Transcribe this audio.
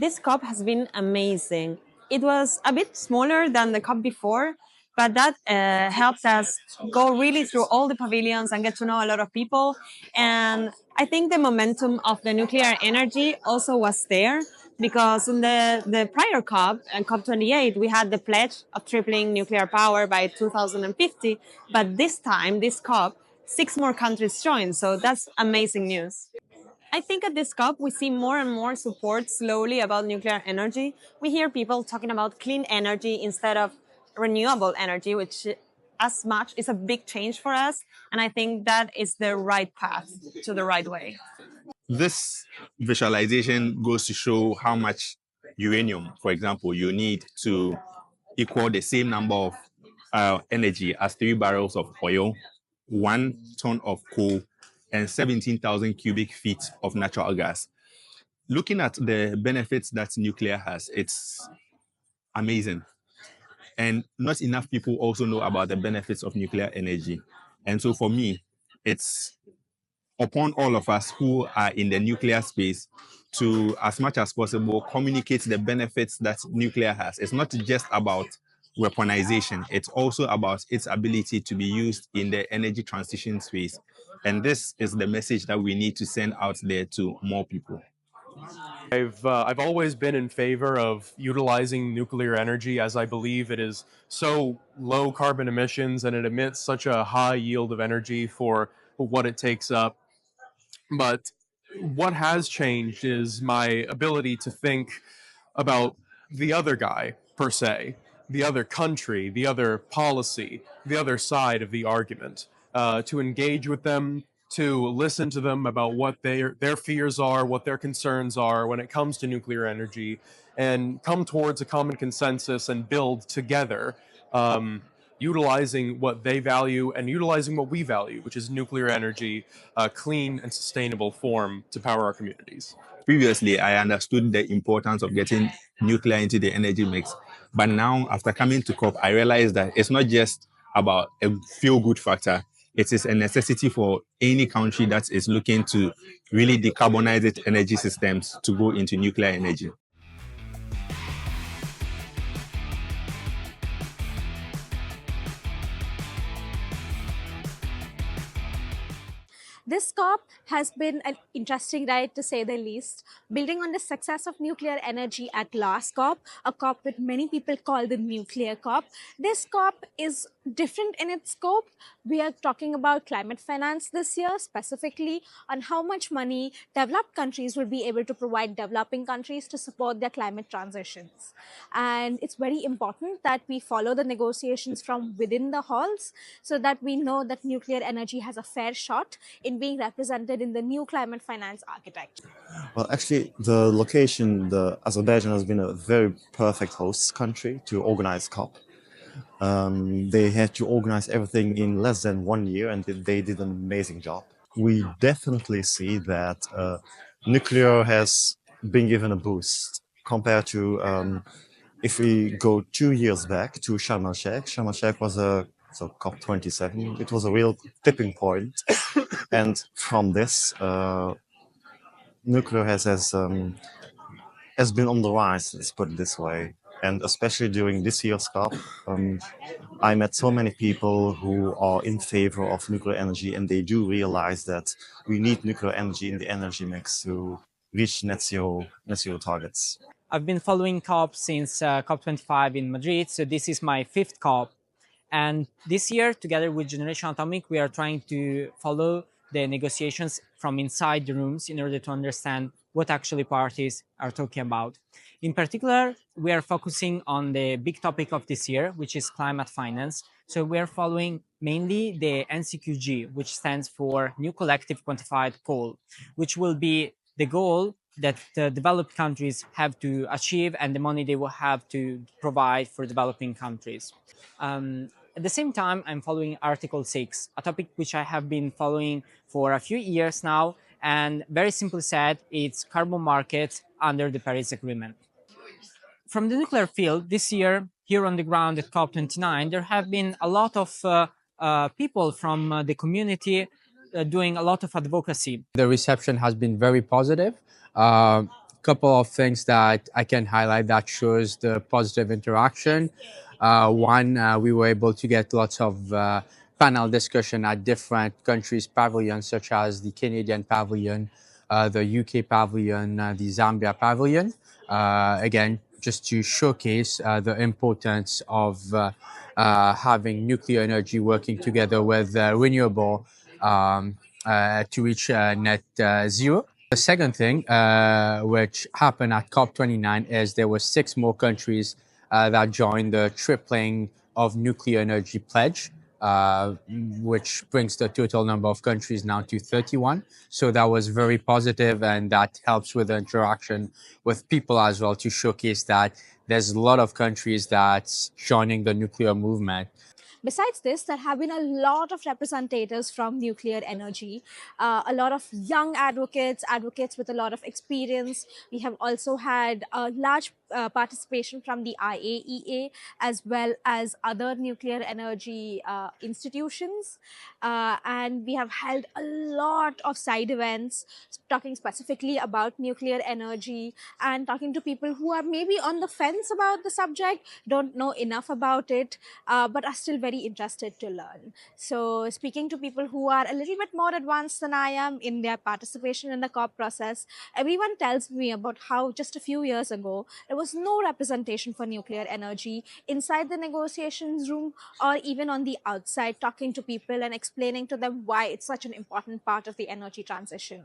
This COP has been amazing. It was a bit smaller than the COP before, but that helped us go really through all the pavilions and get to know a lot of people. And I think the momentum of the nuclear energy also was there because in the prior COP, COP28, we had the pledge of tripling nuclear power by 2050. But this time, this COP, 6 more countries joined. So that's amazing news. I think at this COP, we see more and more support slowly about nuclear energy. We hear people talking about clean energy instead of renewable energy, which as much is a big change for us. And I think that is the right path to the right way. This visualization goes to show how much uranium, for example, you need to equal the same number of energy as 3 barrels of oil, 1 ton of coal, and 17,000 cubic feet of natural gas. Looking at the benefits that nuclear has, it's amazing. And not enough people also know about the benefits of nuclear energy. And so for me, it's upon all of us who are in the nuclear space to, as much as possible, communicate the benefits that nuclear has. It's not just about weaponization, it's also about its ability to be used in the energy transition space. And this is the message that we need to send out there to more people. I've always been in favor of utilizing nuclear energy, as I believe it is so low carbon emissions and it emits such a high yield of energy for what it takes up. But what has changed is my ability to think about the other guy, per se, the other country, the other policy, the other side of the argument, to engage with them, to listen to them about what their fears are, what their concerns are when it comes to nuclear energy, and come towards a common consensus and build together, utilizing what they value and utilizing what we value, which is nuclear energy, a clean and sustainable form to power our communities. Previously, I understood the importance of getting nuclear into the energy mix. But now, after coming to COP, I realized that it's not just about a feel-good factor. It is a necessity for any country that is looking to really decarbonize its energy systems to go into nuclear energy. This COP has been an interesting ride, to say the least. Building on the success of nuclear energy at last COP, a COP that many people call the nuclear COP, this COP is different in its scope. We are talking about climate finance this year, specifically on how much money developed countries will be able to provide developing countries to support their climate transitions. And it's very important that we follow the negotiations from within the halls so that we know that nuclear energy has a fair shot in being represented in the new climate finance architecture. Well, actually, the location, Azerbaijan has been a very perfect host country to organize COP. They had to organize everything in less than 1 year, and they did an amazing job. We definitely see that nuclear has been given a boost compared to if we go 2 years back to Sharm el-Sheikh. Sharm el-Sheikh was COP27. It was a real tipping point. And from this, nuclear has been on the rise, let's put it this way. And especially during this year's COP, I met so many people who are in favor of nuclear energy, and they do realize that we need nuclear energy in the energy mix to reach net zero targets. I've been following COP since COP25 in Madrid, so this is my 5th COP. And this year, together with Generation Atomic, we are trying to follow the negotiations from inside the rooms in order to understand what actually parties are talking about. In particular, we are focusing on the big topic of this year, which is climate finance. So we are following mainly the NCQG, which stands for New Collective Quantified Goal, which will be the goal that the developed countries have to achieve and the money they will have to provide for developing countries. At the same time, I'm following Article 6, a topic which I have been following for a few years now, and very simply said, it's carbon market under the Paris Agreement. From the nuclear field, this year, here on the ground at COP29, there have been a lot of people from the community doing a lot of advocacy. The reception has been very positive. couple of things that I can highlight that shows the positive interaction. One, we were able to get lots of panel discussion at different countries' pavilions, such as the Canadian pavilion, the UK pavilion, the Zambia pavilion. Again, just to showcase the importance of having nuclear energy working together with renewable to reach net zero. The second thing, which happened at COP29, is there were 6 more countries that joined the tripling of nuclear energy pledge, which brings the total number of countries now to 31. So that was very positive, and that helps with the interaction with people as well to showcase that there's a lot of countries that's joining the nuclear movement. Besides this, there have been a lot of representatives from nuclear energy, a lot of young advocates, advocates with a lot of experience. We have also had a large participation from the IAEA as well as other nuclear energy institutions. And we have held a lot of side events talking specifically about nuclear energy and talking to people who are maybe on the fence about the subject, don't know enough about it, but are still very interested to learn. So speaking to people who are a little bit more advanced than I am in their participation in the COP process, everyone tells me about how just a few years ago, there was no representation for nuclear energy inside the negotiations room or even on the outside, talking to people and explaining to them why it's such an important part of the energy transition.